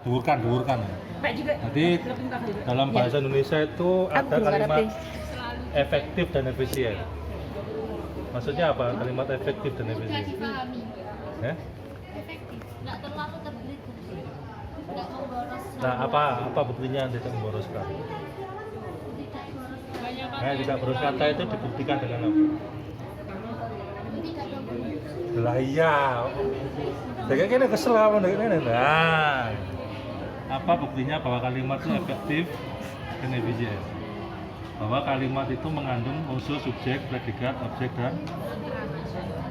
Duurkan. Jadi dalam bahasa Indonesia itu ada kalimat efektif dan efisien. Maksudnya apa? Kalimat efektif dan efisien. Dipahami. Ya? Efektif, nggak terlalu terberita, nggak memboros. Nah, apa buktinya tidak memboroskan? Tidak boros kata itu dibuktikan dengan apa? Tidak terberita. Lah iya. Kayak gini kesel apa gini. Nah, apa buktinya bahwa kalimat itu efektif dan efisien? Bahwa kalimat itu mengandung unsur subjek, predikat, objek dan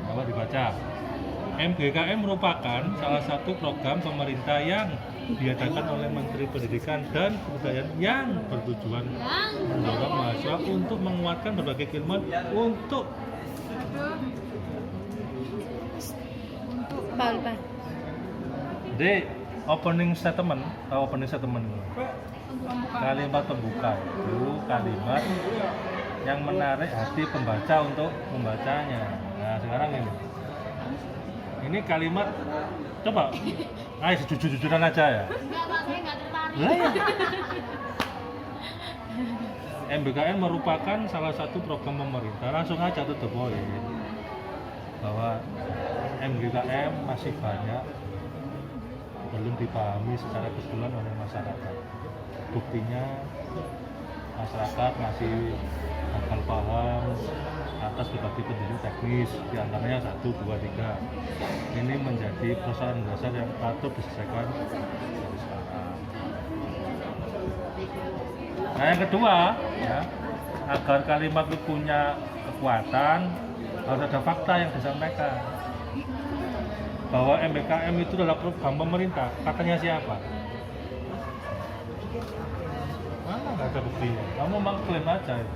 apa dibaca? MGKM merupakan salah satu program pemerintah yang diadakan oleh Menteri Pendidikan dan Kebudayaan yang bertujuan mendorong mahasiswa untuk menguatkan berbagai keilmuan untuk Pak. Jadi opening statement kalimat pembuka itu kalimat yang menarik hati pembaca untuk membacanya. Nah sekarang ini kalimat coba, ayo jujur-jujuran aja ya. Enggak, Pak, saya nggak tertarik. Lah ya. MBKM merupakan salah satu program pemerintah, langsung aja tuh the point bahwa MBKM masih banyak belum dipahami secara keseluruhan oleh masyarakat. Buktinya masyarakat masih gagal paham atas berbagai petunjuk teknis, diantaranya 1, 2, 3. Ini menjadi persoalan dasar yang patut diselesaikan dari sekarang. Nah yang kedua, ya, agar kalimat itu punya kekuatan, harus ada fakta yang disampaikan. Bahwa MBKM itu adalah program pemerintah, katanya siapa? Mana nggak ada buktinya, kamu mengklaim aja ya.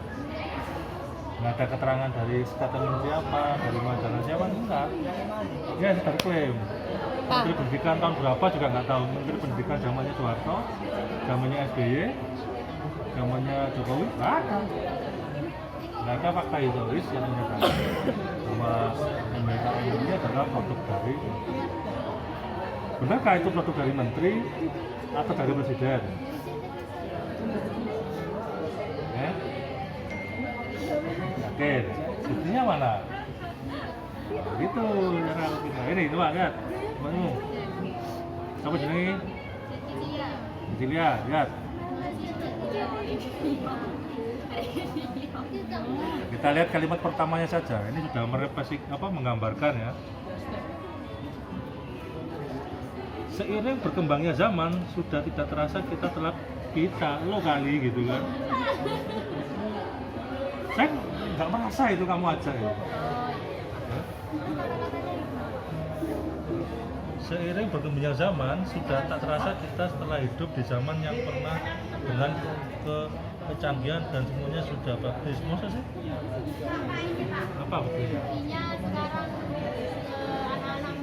Nggak ada keterangan dari statement siapa, dari majalah siapa, enggak. Dia sudah klaim. Menteri Pendidikan tahun berapa juga nggak tahu. Menteri Pendidikan zamannya Soeharto, zamannya SBY, zamannya Jokowi, nggak ada. Nggak ada fakta historis yang menyatakan bahwa MBKM ini adalah produk dari, benarkah itu produk dari menteri atau dari presiden? Yakin? Buktinya mana? Gitu cara kita. Ini coba lihat. Kamu. Siapa jenenge? Cecilia, lihat. Kita lihat kalimat pertamanya saja. Ini sudah menggambarkan ya. Seiring berkembangnya zaman, sudah tidak terasa kita lo kali gitu kan. Saya nggak merasa itu kamu aja ya. Seiring berkembangnya zaman, sudah tak terasa kita setelah hidup di zaman yang pernah dengan kecanggihan dan semuanya sudah bagus. Masa sih? Apa buktinya? Buktinya sekarang anak-anak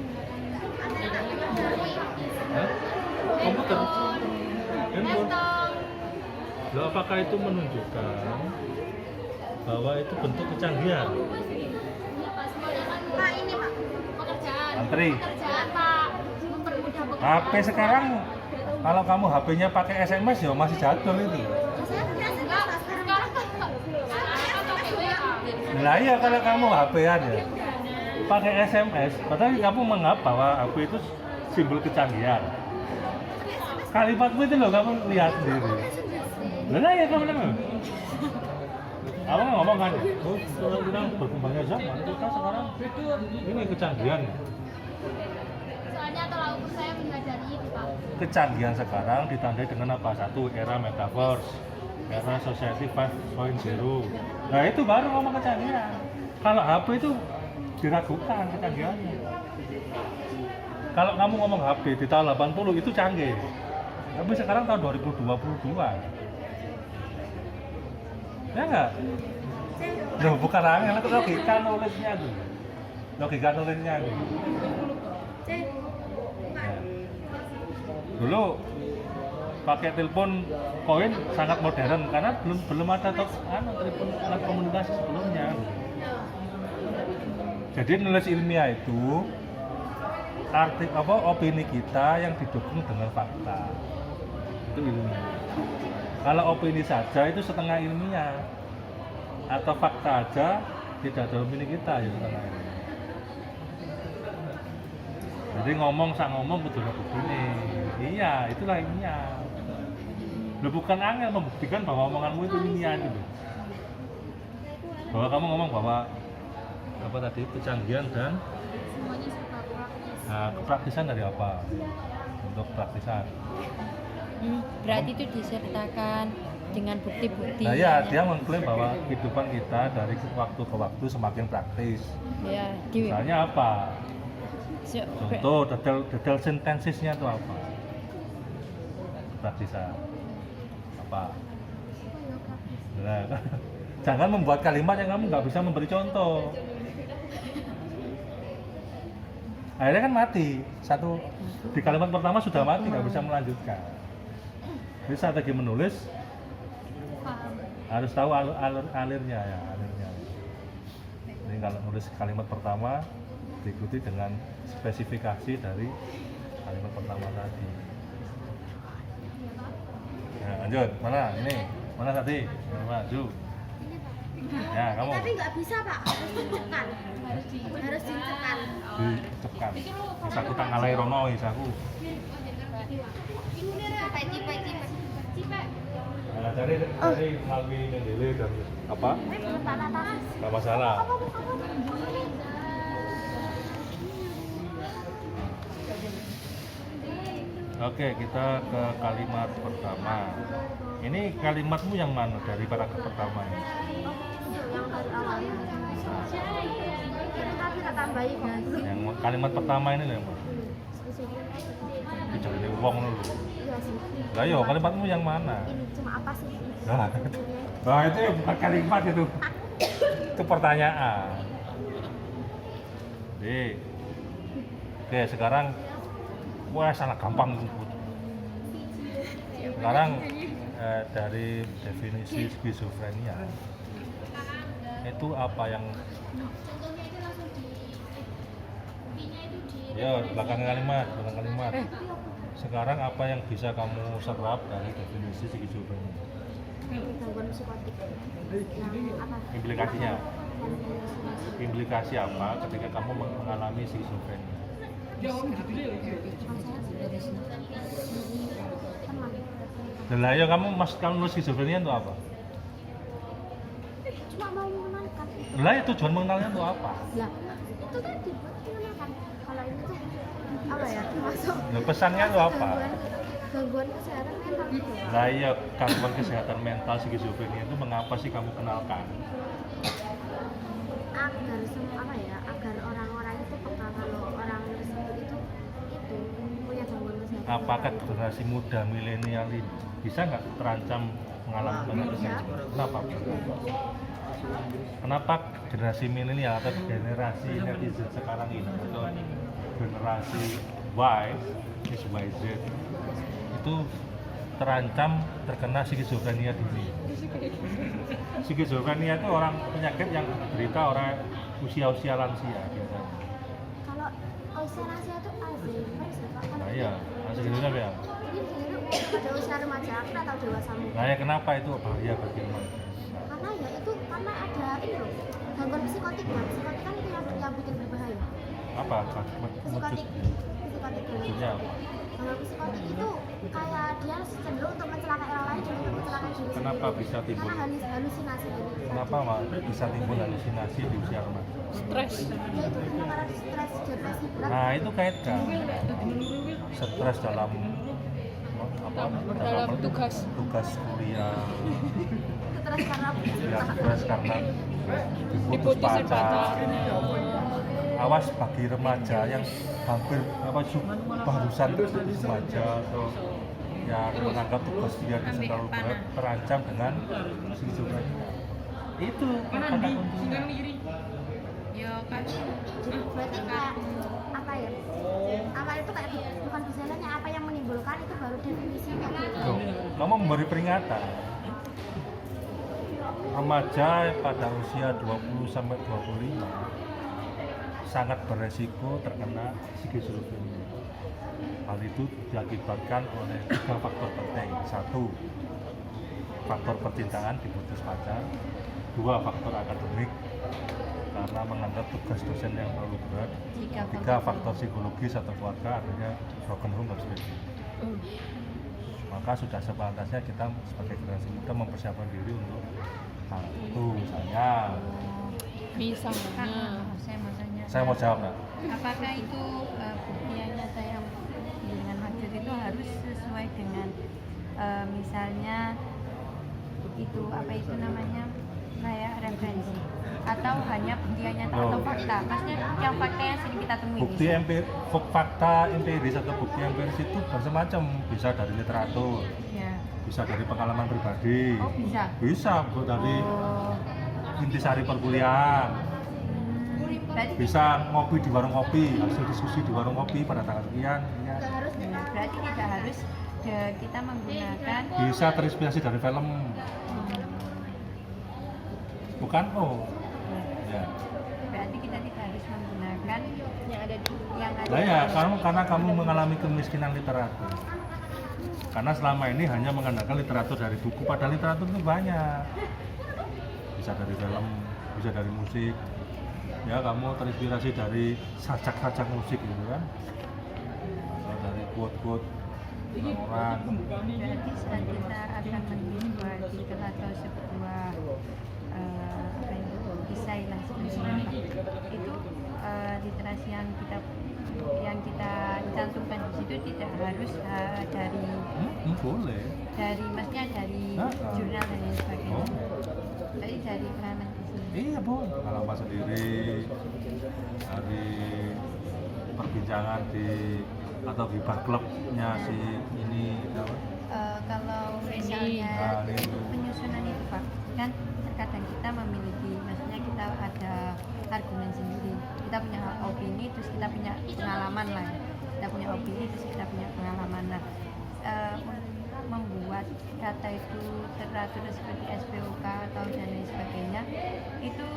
Komputer? Handphone? laptop. Loh, apakah itu menunjukkan bahwa itu bentuk kecanggihan? Pak, ini Pak, pekerjaan. Antri. Pekerjaan Pak, mempermudah pekerjaan. HP sekarang kalau kamu HP-nya pakai SMS ya masih jadul itu. Sekarang pakai WA. Nah iya kalau kamu HP-an ya pakai SMS, padahal kamu menganggap bahwa HP itu simbol kecanggihan. Kalimatmu itu loh kamu lihat sendiri. Nah ya kamu dengar. Kamu ngomong kan, oh kalau bilang berkembangnya zaman, kita sekarang ini kecanggihan. Soalnya tolak ukur saya menyadari itu Pak. Kecanggihan sekarang ditandai dengan apa? Satu, era metaverse, era society 5.0. Nah itu baru ngomong kecanggihan. Kalau HP itu diragukan kecanggihannya. Kalau kamu ngomong HP di tahun 80 itu canggih. Tapi sekarang tahun 2022. Ya enggak? Loh, bukan angin, itu logika nulisnya tuh. Logika nulisnya tuh. Nah, dulu pakai telepon koin sangat modern karena belum ada telepon alat komunikasi sebelumnya. Jadi nulis ilmiah itu opini kita yang didukung dengan fakta. Itu ilmiah. Kalau opini saja itu setengah ilmiah. Atau fakta aja tidak ada opini kita ya setengah ilmiah. Jadi ngomong kudu begini. Iya, itulah ilmiah. Bukan angel membuktikan bahwa omonganmu itu ilmiah itu. Bahwa kamu ngomong bahwa apa tadi kecanggihan dan Semuanya serba praktis. nah, kepraktisan dari apa? Untuk praktisan. Berarti itu disertakan dengan bukti-bukti. Nah ya, dia mengklaim bahwa kehidupan kita dari waktu ke waktu semakin praktis. Ya, Misalnya apa? Contoh, detail sintesisnya itu apa? Praktisan. Apa? Nah, jangan membuat kalimat yang kamu nggak bisa memberi contoh. Akhirnya kan mati. Satu di kalimat pertama sudah mati, nggak bisa melanjutkan. Jadi saat lagi menulis Paham. harus tahu alirnya ya, alirnya. Jadi kalau nulis kalimat pertama diikuti dengan spesifikasi dari kalimat pertama tadi. Nah, lanjut, mana ini? Mana tadi? Maju. Ya, kamu Tapi nggak bisa Pak, harus dicekal. Harus dicekal. dicekal. Bisa kita ngalai rono isaku. Cipai. Nah, cari melalui Mendeley dan apa? Nggak masalah. Oke, kita ke kalimat pertama. Ini kalimatmu yang mana dari paragraf pertama ini? Yang baru awal. Tapi tak tambahin Mas. Yang kalimat pertama ini loh, Mas. Bicara wong dulu. Iya sih. Lah yo, kalimatmu yang mana? Ini cuma apa sih? Nah, itu ya bukan kalimat itu. Itu pertanyaan. Jadi, oke sekarang wah salah gampang disebut. Sekarang dari definisi skizofrenia itu apa yang Contohnya itu langsung di buktinya itu di ya belakang kalimat. Sekarang apa yang bisa kamu serap dari definisi skizofrenia? Gangguan psikotik. Yang apa? Implikasinya? Implikasi apa ketika kamu mengalami skizofrenia? Dan lah ya kamu nulis skizofrenia itu apa? Cuma mau mengenalkan. Lah ya tujuan mengenalnya itu apa? Lah, itu kan dibuat mengenalkan. Kalau ini tuh apa ya? Masuk. Nah, pesannya itu apa? Gangguan kesehatan mental gitu. Lah ya gangguan kesehatan mental skizofrenia itu mengapa sih kamu kenalkan? Agar apa ya? Agar orang-orang itu peka kalau orang tersebut itu punya gangguan kesehatan. Apakah generasi muda milenial ini bisa nggak terancam mengalami gangguan kesehatan? Kenapa? Kenapa generasi milenial atau generasi netizen sekarang ini atau generasi Y, XYZ itu terancam terkena skizofrenia dini? Skizofrenia itu orang penyakit yang berita orang usia-usia lansia biasanya. Kalau usia lansia itu Alzheimer sih Pak. Nah iya, skizofrenia ya. Ini dulu pada usia remaja atau dewasa muda. Nah ya kenapa itu bahaya bagi manusia? Karena ya itu karena ada ini loh gangguan psikotik ya. Psikotik kan itu yang bikin berbahaya. Apa? Psikotik Maksudnya apa? gangguan psikotik itu kayak dia cenderung untuk mencelakai orang lain dan untuk mencelakai diri sendiri. Kenapa bisa timbul? Karena halusinasi ini. Kenapa bisa timbul halusinasi di usia remaja? Stres. Ya itu karena stres, depresi berat. Nah itu kaitkan stres dalam Dalam tugas. kuliah, Stres karena ya stres karena Diputusin pacar. Awas bagi remaja yang hampir barusan remaja atau yang menganggap tugas dia bisa terlalu berat terancam dengan skizofrenia. Itu kata kuncinya. berarti kayak apa ya? Awal itu kayak bukan gejalanya, apa yang menimbulkan itu baru definisinya gitu. Loh, kamu memberi peringatan. Remaja pada usia 20 sampai 25 sangat beresiko terkena skizofrenia. Hal itu diakibatkan oleh 3 faktor penting. 1, faktor percintaan diputus pacar. 2, faktor akademik karena menganggap tugas dosen yang terlalu berat. 3, faktor psikologis atau keluarga, adanya broken home dan sebagainya. Maka sudah sepantasnya kita sebagai generasi muda mempersiapkan diri untuk hal itu. Misalnya Saya mau jawab nggak? Apakah itu bukti yang nyata yang dengan maksud itu harus sesuai dengan misalnya itu apa itu namanya kayak referensi atau hanya bukti yang nyata atau fakta? Maksudnya yang fakta yang sering kita temui. Bukti fakta empiris atau bukti empiris itu bermacam, bisa dari literatur, Ya. bisa dari pengalaman pribadi, Oh bisa. bisa dari Oh. intisari perkuliahan, Berarti bisa ngopi di warung kopi, hasil diskusi di warung kopi pada tanggal sekian, ya. Nggak harus berarti tidak harus kita menggunakan Bisa terinspirasi dari film, bukan? Oh, ya. berarti kita tidak harus menggunakan yang ada di yang ada Nah ya, karena kamu mengalami kemiskinan literatur. Karena selama ini hanya mengandalkan literatur dari buku, padahal literatur itu banyak. Bisa dari film, bisa dari musik. Ya, kamu terinspirasi dari sajak-sajak musik gitu kan. Atau dari quote-quote orang. berarti saat kita akan menulis sebuah artikel atau sebuah apa itu esai lah sebenarnya itu literasi yang kita cantumkan di situ tidak harus dari Boleh. maksudnya dari jurnal dan lain sebagainya. Oh. Tapi dari pengalaman di sini. Iya, Bu. Pengalaman sendiri dari perbincangan di atau gibah klubnya si ini apa? Kalau misalnya Nah, ini. penyusunan itu Pak, kan terkadang kita memiliki, maksudnya kita ada argumen sendiri, kita punya opini, terus kita punya pengalaman lah, kita punya opini, terus kita punya pengalaman lah. Membuat kata itu teratur seperti SPOK atau dan lain sebagainya, itu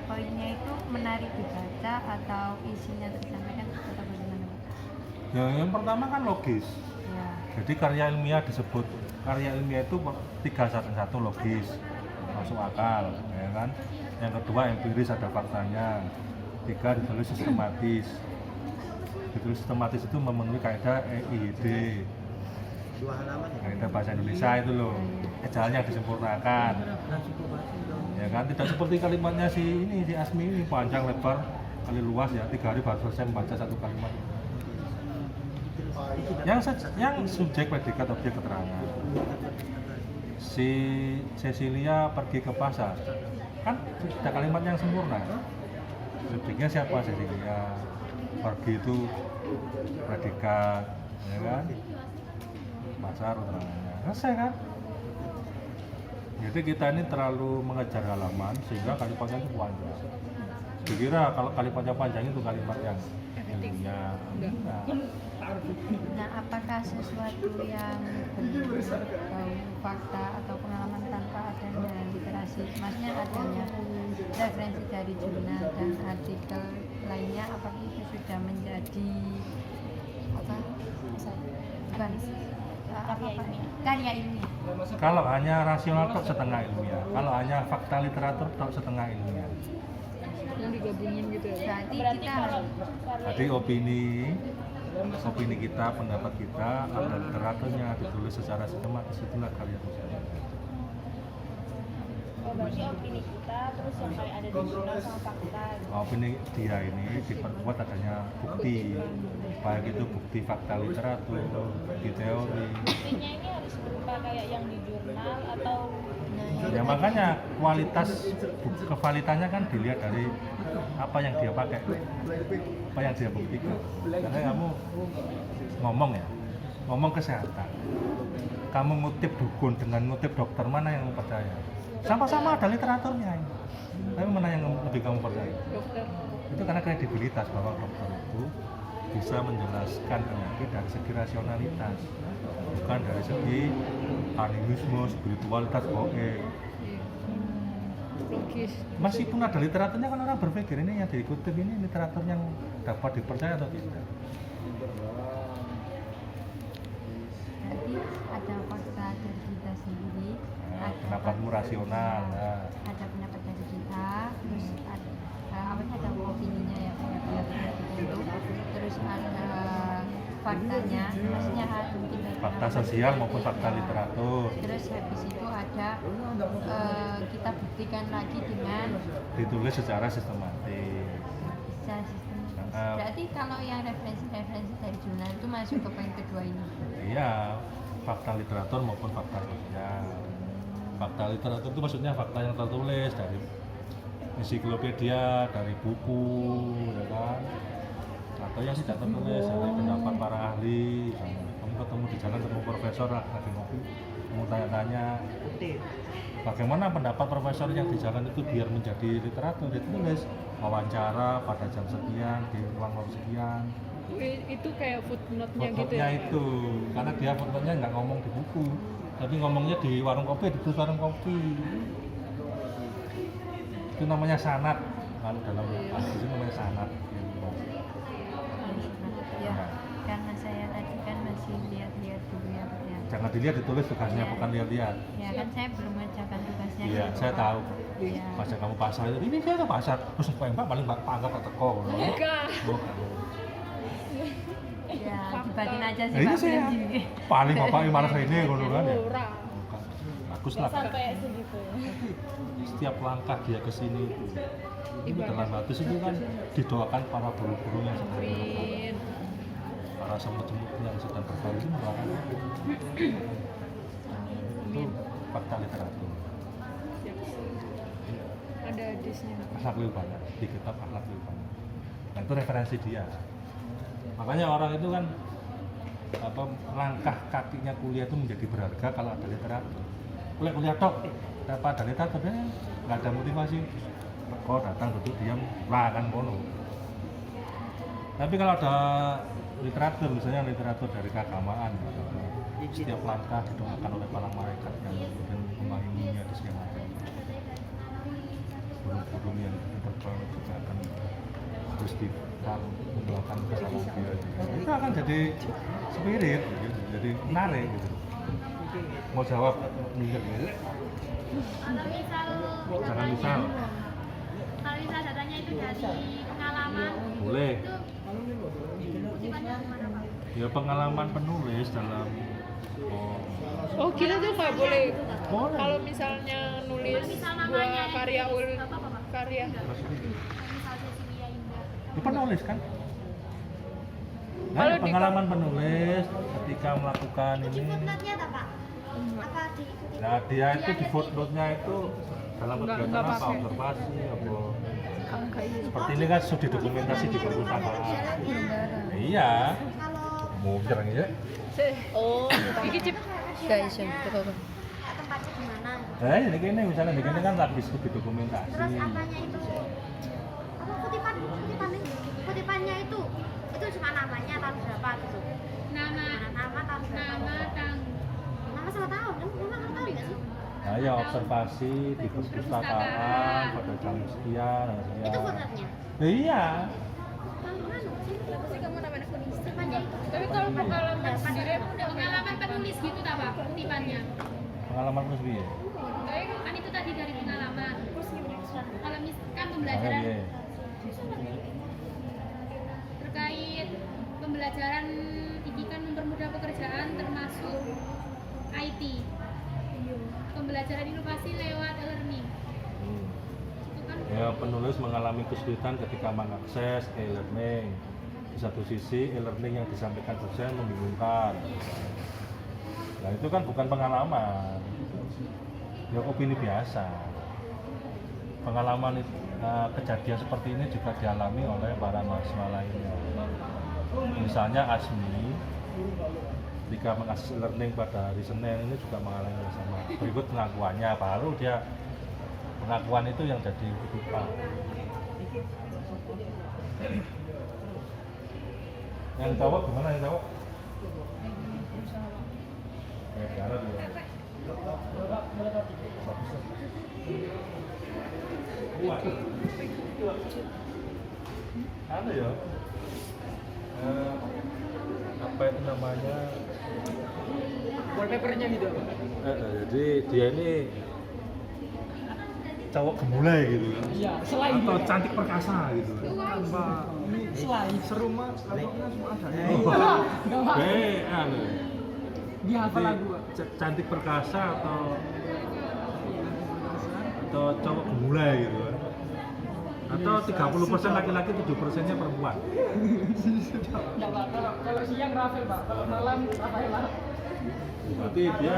poinnya itu menarik dibaca atau isinya tersampaikan atau bagaimana Pak? Ya, yang pertama kan logis. Ya. Jadi karya ilmiah disebut karya ilmiah itu 3 logis, masuk akal, ya kan. Yang kedua empiris, ada faktanya. 3 ditulis sistematis. Ditulis sistematis itu memenuhi kaidah EIYD. Kaidah bahasa Indonesia itu loh, ejalnya disempurnakan. Ya kan, tidak seperti kalimatnya si Asmi ini panjang lebar kali luas ya, 3 hari baru selesai membaca 1 kalimat. Yang subjek predikat objek keterangan. Si Cecilia pergi ke pasar, kan ada kalimat yang sempurna. Subjeknya siapa? Cecilia. Pergi itu predikat, ya kan? Pasar keterangannya. Selesai kan? Jadi kita ini terlalu mengejar halaman sehingga kalimatnya itu panjang. Dikira kalau kalimatnya panjang itu kalimat yang ilmiah. Enggak. Nah, apakah sesuatu yang berbau fakta atau pengalaman tanpa adanya literasi, maksudnya adanya referensi dari jurnal dan artikel lainnya, apakah itu sudah menjadi apa? Bukan karya ilmiah? Kalau hanya rasional tok setengah ilmiah, kalau hanya fakta literatur tok setengah ilmiah. yang digabungin gitu ya. Berarti kita Jadi opini kita, pendapat kita, ada literaturnya ditulis secara sistematis, itulah karya sosial. berarti opini kita terus yang kayak ada di jurnal sama fakta gitu. Opini dia ini diperkuat adanya bukti, baik itu bukti fakta literatur, bukti teori. Buktinya ini harus berupa kayak yang di jurnal atau Ya makanya kualitas kevalitannya kan dilihat dari apa yang dia pakai, apa yang dia buktikan. Karena kamu ngomong kesehatan, kamu ngutip dukun dengan ngutip dokter, mana yang kamu percaya? Sama-sama ada literaturnya ini. Tapi mana yang lebih kamu percaya? Dokter. Itu karena kredibilitas bahwa dokter itu bisa menjelaskan penyakit dari segi rasionalitas, bukan dari segi animisme, spiritualitas, bohong. logis. Meskipun ada literaturnya kan orang berpikir ini yang dikutip ini literatur yang dapat dipercaya atau tidak. Berarti ada fakta dari kita sendiri, Nah, pendapatmu rasional. Nah. ada pendapat dari kita, terus ada opininya ya pendapat kita itu, terus ada faktanya, maksudnya mungkin dari Fakta pendapat sosial kita, maupun fakta ya. literatur. Terus habis itu ada kita buktikan lagi dengan Ditulis secara sistematis. secara sistematis. Nah, Berarti kalau yang referensi dari jurnal itu masuk ke poin kedua ini. iya, fakta literatur maupun fakta sosial. Fakta literatur itu maksudnya fakta yang tertulis dari ensiklopedia, dari buku, ya kan? Atau yang tidak tertulis dari pendapat para ahli. Kamu ketemu di jalan ketemu profesor lagi ngopi, kamu tanya-tanya, bagaimana pendapat profesor yang di jalan itu biar menjadi literatur, ditulis wawancara pada jam sekian di ruang sekian. Itu kayak footnote-nya gitu Footnote-nya ya. itu, karena dia footnote-nya nggak ngomong di buku, tapi ngomongnya di warung kopi, di warung kopi. Itu namanya sanad, kalau dalam bahasa itu namanya sanad. Ya, karena saya tadi kan masih lihat-lihat dulu ya Pak ya. Jangan dilihat, ditulis tugasnya, Iya. bukan lihat-lihat. Ya kan saya belum mengerjakan tugasnya. Iya, gitu, saya Pak. tahu. Iya. Pas kamu pasar itu, ini dia tuh pasar, terus Pak paling anggap tak teko. Enggak. Ya, dibatin aja sih Nah, itu Pak. sih ya. belum di- Paling bapak yang malas ini ngono kan ya. Ora. Bagus lah. Sampai segitu ya. Setiap langkah dia ke sini itu dalam hati itu kan didoakan para guru-guru yang sedang Amin. para semut-semut yang sedang berbaring itu mendoakan itu fakta literatur. Siap. Ada hadisnya. Akhlakul banyak di kitab Akhlakul banyak. Nah itu referensi dia. Makanya orang itu kan langkah kakinya kuliah itu menjadi berharga kalau ada literatur. Kuliah tok, tanpa ada literaturnya nggak ada motivasi. Kok datang duduk diam, lah kan mono. Tapi kalau ada literatur, misalnya literatur dari keagamaan, setiap langkah didoakan oleh para malaikat yang kemudian memayunginya di segala macam. Burung-burung yang terbang juga akan terus mendoakan kesalahan dia. Itu akan jadi spirit, gitu. Jadi menarik gitu. Mau jawab mikir gitu. Kalau misal Jangan misal. kalau misal datanya itu dari pengalaman Boleh. itu kutipannya gimana Pak? Ya pengalaman penulis dalam Oh, kita tuh nggak boleh. Boleh. Kalau misalnya nulis Misal dua namanya karya itu ul nggak apa-apa, Pak? karya. Misal Cecilia Indah. ya penulis kan. Nah, Kalau di- pengalaman penulis ketika melakukan Di ini. footnote-nya tak Pak? Apa di Nah, dia itu di footnote-nya itu dalam Nggak kegiatan apa? pakai. Observasi apa? Seperti ini kan sudah didokumentasi di perpustakaan. Iya. kalau Mau jarang ya? Oh, iki cip. Guys, ya, betul. tempatnya di mana? Nah, ini gini misalnya di sini kan lagi studi dokumentasi. Terus apanya itu? Apa kutipannya itu cuma namanya tahun berapa gitu? Nama Nama tahun berapa? tang Nama sama tahun, kamu nggak tahu nggak sih? Nah, ya observasi di perpustakaan pada jam sekian, dan sekian. Itu footnote-nya. Nah, iya. Kenapa sih kamu namanya kutipannya itu? Tapi kalau pengalaman sendiri pengalaman penulis gitu tak Pak kutipannya? Pengalaman plus piye? Kan itu tadi dari pengalaman. Kalau misalkan Makanya pembelajaran piye? terkait pembelajaran didikan mempermudah pekerjaan termasuk IT, pembelajaran inovasi lewat e-learning itu kan Ya, penulis mengalami kesulitan ketika mengakses e-learning. Di satu sisi, e-learning yang disampaikan dosen membingungkan. Nah, itu kan bukan pengalaman. Ya, opini biasa. Pengalaman kejadian seperti ini juga dialami oleh para mahasiswa lainnya. Misalnya Asmi, ketika mengakses e-learning pada hari Senin ini juga mengalami yang sama. Berikut pengakuannya, baru dia pengakuan itu yang jadi kutipan. Yang cowok gimana yang cowok? Ya, dia. Anu ya, apa itu namanya? Wallpapernya gitu. Jadi dia ini cowok gemulai gitu kan? Iya, selain Atau cantik perkasa gitu kan? ini selain seru mah lagunya semua ada. Anu. Dia hafal Jadi, lagu. cantik perkasa atau cowok gemulai gitu kan? Atau 30% laki-laki, 7%-nya perempuan. Enggak Pak, kalau siang Rafael Pak, kalau malam Rafael lah. Berarti dia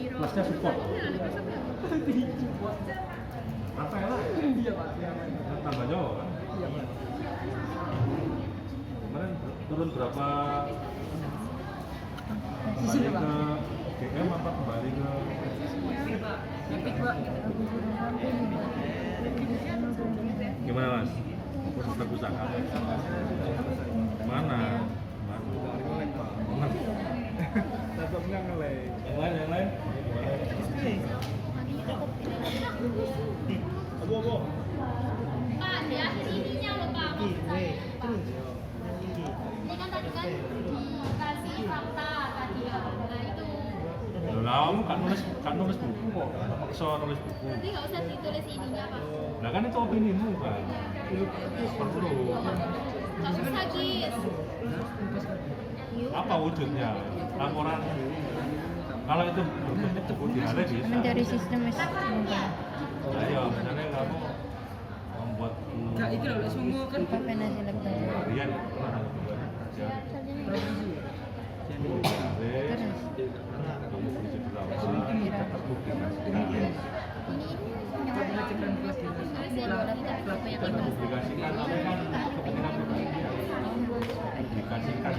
plusnya support. Apa ya lah? Iya Pak. Tambah jauh kan? Iya Pak. Kemarin turun berapa? Kembali ke GM apa kembali ke Epic Pak. gimana mas? Pusaka mana? Mana? Laptopnya ngelek. Yang lain? Abu. Pak, di akhir ininya loh Pak. Maksud saya itu, Pak. Ini kan tadi kan dikasih fakta tadi ya. Nah itu. Lah, kamu kan nulis buku kok. Maksa nulis buku. Nanti nggak usah ditulis ininya Pak. Lah kan itu opinimu kan. Perlu. Nggak usah Gis. Apa wujudnya? Laporan. Kalau itu berbentuk buku dialek bisa. Mencari sistem mungkin. Ayo, misalnya kamu membuat Enggak itu loh, semua kan Pakai nasi lebar. harian, Terus kamu berisi berapa, terpublikasikan, publikasikan apa kan kepentingan publikasikan.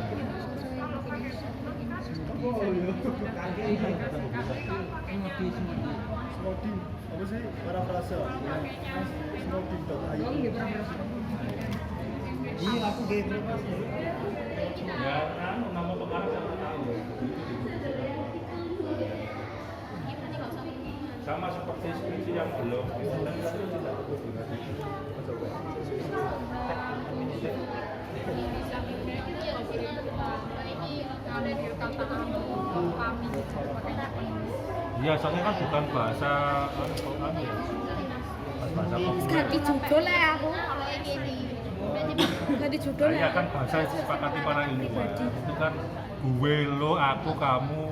Snowding, apa sih? Parafrase. Snowding.id. Ini aku game Ya, nama pengarang saya nggak tahu. Sama seperti skripsi yang belum Iya, soalnya kan bukan bahasa Al-Quran ya. Bahasa populer. ganti judul lah aku. Kalau yang ini. Berarti Ganti judul Iya lah. kan bahasa yang disepakati para ilmuwan. Itu kan gue, lo, aku, kamu,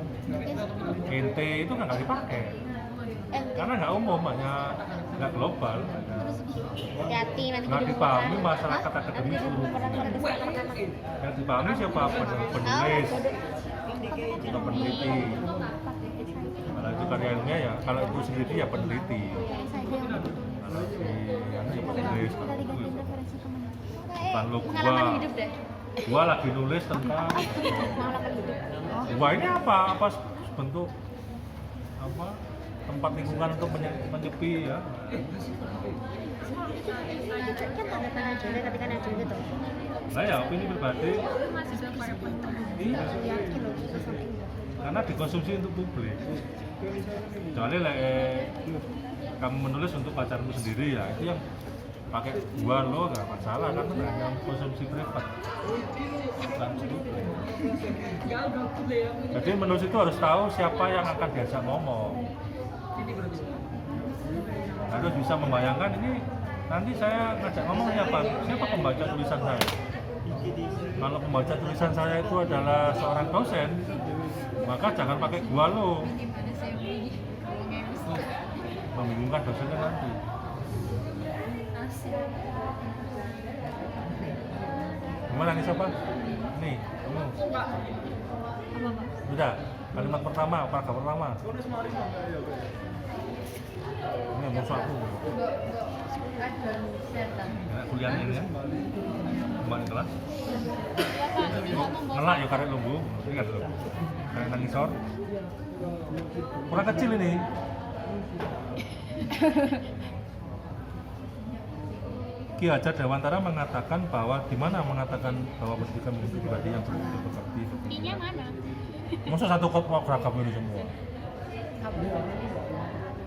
ente itu nggak dipakai. Karena nggak umum, hanya nggak global. Hati-hati nanti Nggak dipahami masyarakat akademis seluruh dunia. Yang dipahami siapa? Penulis, atau peneliti. Kalau itu karya ilmiah ya, kalau itu sendiri ya peneliti. Kalau yang ya penulis, kalau itu bukan lo gua lagi nulis tentang gua ini apa bentuk apa tempat lingkungan untuk menyepi ya. Nah ya opini pribadi iya. Karena dikonsumsi untuk publik. Kecuali kamu menulis untuk pacarmu sendiri ya, itu yang pakai gua lo nggak masalah kan, hanya konsumsi privat. Bukan publik. Jadi menulis itu harus tahu siapa yang akan diajak ngomong. Harus bisa membayangkan ini nanti saya ngajak ngomong siapa pembaca tulisan saya. Kalau pembaca tulisan saya itu adalah seorang dosen, maka jangan pakai gua lo. Membingungkan dosennya nanti. Gimana nih siapa? Nih, kamu. Udah, kalimat pertama, paragraf pertama. Ini musuh aku. Enak kuliah ini ya. Kembali kelas. Ngelak ya karek lumbu. Ini kan lumbu. Kayak nangisor. Kurang kecil ini. Ki Hajar Dewantara mengatakan bahwa pendidikan menjadi pribadi yang berbakti. Ininya mana? Masa satu kop beragam ini semua?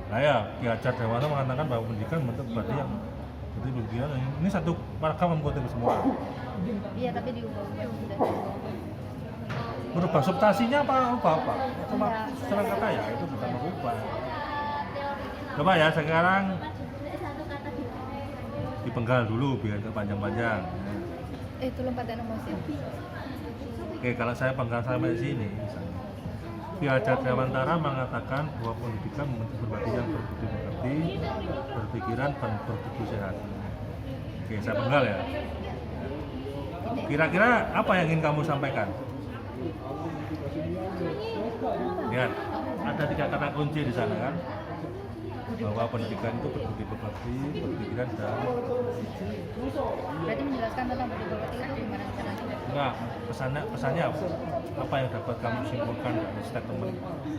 Nah ya, Ki Hajar Dewantara mengatakan bahwa pendidikan membentuk pribadi yang jadi pendidikan ini satu paragraf mengikuti semua. Iya, tapi diubah sudah. Merubah substansinya apa? Cuma secara kata ya itu bukan merubah. Coba ya sekarang dipenggal dulu biar ke panjang-panjang. Itu lompatan emosi. Oke, kalau saya penggal sampai sini, Ki Hajar Dewantara mengatakan bahwa pendidikan membentuk pribadi yang berbudi pekerti, berpikiran dan bertubuh sehat. Oke, saya penggal ya. Kira-kira apa yang ingin kamu sampaikan? Lihat, ada 3 kata kunci di sana kan? Bahwa pendidikan itu berbudi pekerti, berpikiran dan Berarti menjelaskan tentang budi pekerti itu gimana caranya? enggak, pesannya apa? Apa yang dapat kamu simpulkan dari statement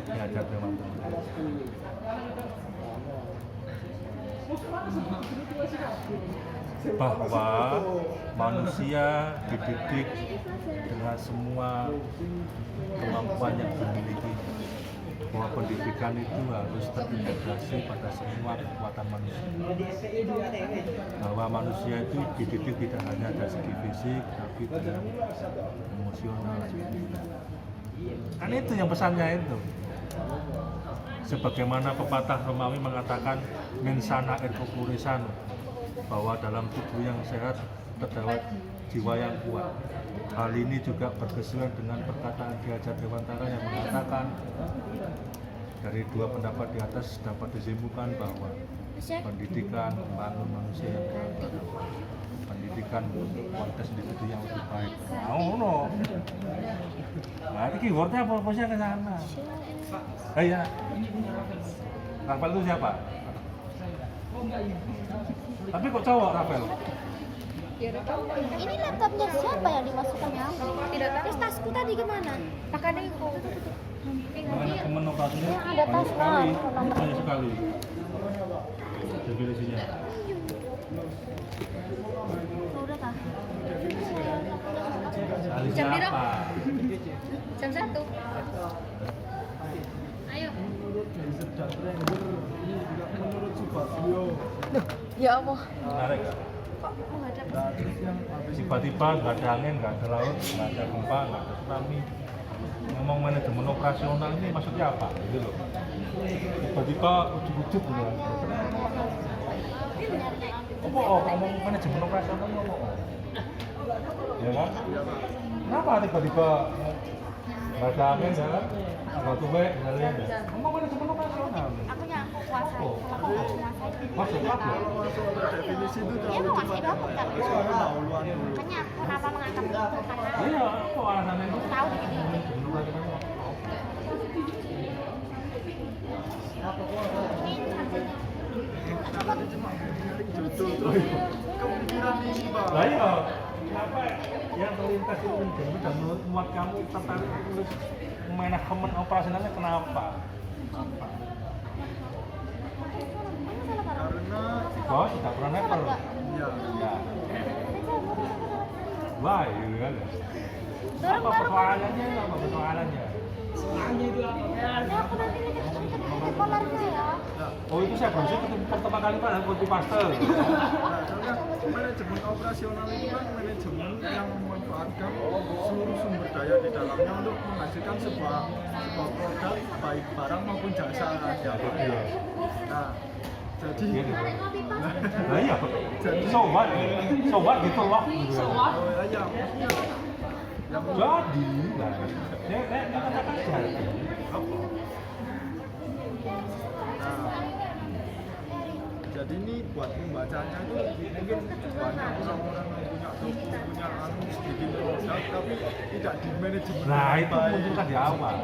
Ki Hajar Dewantara? Bahwa manusia dididik dengan semua kemampuan yang dimiliki, bahwa pendidikan itu harus terintegrasi pada semua kekuatan manusia, bahwa manusia itu dididik tidak hanya dari segi fisik tapi juga emosional. Kan itu yang pesannya itu. Sebagaimana pepatah Romawi mengatakan mensana et corpore sano, bahwa dalam tubuh yang sehat terdapat jiwa yang kuat. Hal ini juga berkesesuaian dengan perkataan Ki Hajar Dewantara yang mengatakan dari 2 pendapat di atas dapat disimpulkan bahwa pendidikan membangun manusia yang kuat, pendidikan untuk kualitas individu yang lebih baik. No. Nah, ini keywordnya fokusnya ke sana. Iya. Rafael itu siapa? Tapi kok cowok Rafael? Ini laptopnya siapa yang dimasukkannya? Tidak tahu. Terus tasku tadi gimana? Makanya itu. Manajemen operasinya Ya, ada tas banyak sekali. nomor. Banyak sekali. Definisinya. Udah kah? Ahli Jam berapa? siapa? Jam 1. Ayo. Menurut Subagio, Ya Allah. Menarik. Tiba-tiba nggak ada angin, nggak ada laut, nggak ada gempa, nggak ada tsunami. Ngomong manajemen operasional ini maksudnya apa? Gitu loh. Tiba-tiba ujuk-ujuk gitu. Ngomong manajemen operasional ini apa? Ya kan? Kenapa tiba-tiba nggak ada angin ya kan? Nggak tuwe, nggak ada ya. Ngomong manajemen operasional. Aku yang aku kuasai. Oh. Aku nggak menguasai. Maksud apa? definisi itu Dia terlalu menguasai cepat. banget kan? Pendahuluan dulu. Makanya kenapa mengangkat itu? Karena Iya, apa alasannya itu? tahu gitu. Manajemen operasional. Kemungkinan ini Pak. Lah iya, kenapa yang terlintas itu menjadi dan membuat kamu tertarik menulis manajemen operasionalnya kenapa? Karena Oh, tidak pernah never. ya Ya. Wah, gitu kan. Apa persoalannya? Apa persoalannya? Ya aku nanti lihat polarnya ya. Oh, itu saya baru pertama kali pada kopi pastel. Nah, karena manajemen operasional itu kan manajemen yang memanfaatkan seluruh sumber daya di dalamnya untuk menghasilkan sebuah produk baik barang maupun jasa. Iya. Nah, jadi Nah iya, so what? So what gitu loh. Gitu. oh, ya, maksudnya yang Jadi, nah, ya katakan jadi. Apa? Nah, jadi ini buat pembacanya itu mungkin banyak orang-orang yang punya anu sedikit produk tapi tidak di manajemen. Nah, itu baik. munculkan di awal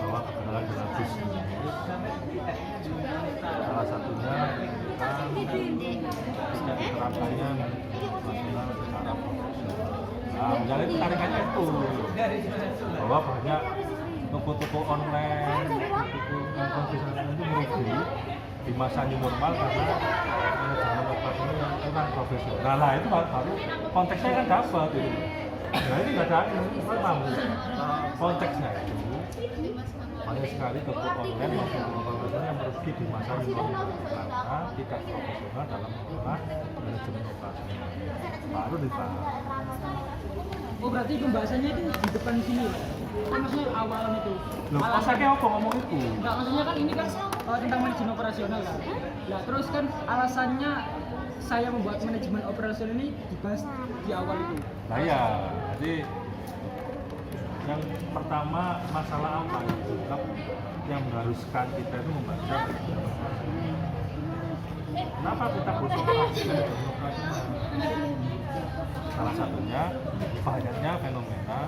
bahwa kegagalan dalam bisnis salah satunya tidak diterapkannya nasional secara profesional. Nah, misalnya itu tarikannya itu bahwa banyak toko-toko online, toko-toko yang konvensional itu merugi di masa new normal karena manajemen operasional yang kurang profesional. Nah, itu baru konteksnya kan dapat gitu. Nah, ini nggak ada, ini paham konteksnya itu banyak sekali toko online maupun toko konvensional yang merugi di masa ini karena tidak profesional dalam mengelola manajemen operasional. Baru dibahas. Oh berarti pembahasannya itu di depan sini ya? Kan maksudnya awalan itu. Loh, pasaknya apa ngomong itu? Enggak, maksudnya kan ini kan tentang manajemen operasional kan. Nah terus kan alasannya saya membuat manajemen operasional ini dibahas di awal itu. Nah ya, jadi yang pertama masalah apa itu yang mengharuskan kita itu membaca. Kenapa kita butuh manajemen operasional? Salah satunya banyaknya fenomena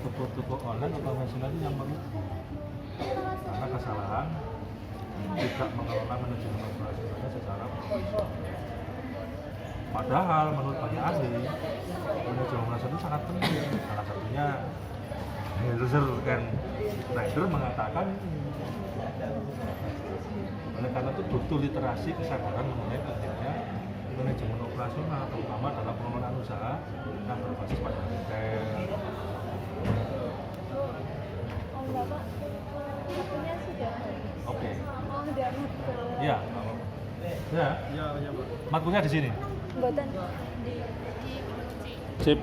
toko-toko online atau konvensional yang merugi karena kesalahan tidak mengelola manajemen operasionalnya secara profesional. Padahal menurut banyak ahli manajemen operasional itu sangat penting. Salah satunya Helzer dan Schneider mengatakan oleh karena itu butuh literasi kesadaran mengenai pentingnya manajemen operasional terutama dalam pengelolaan usaha yang berbasis pada retail. Oke. Ya, ya. Ya, ya Pak. Matkulnya di sini. Sip.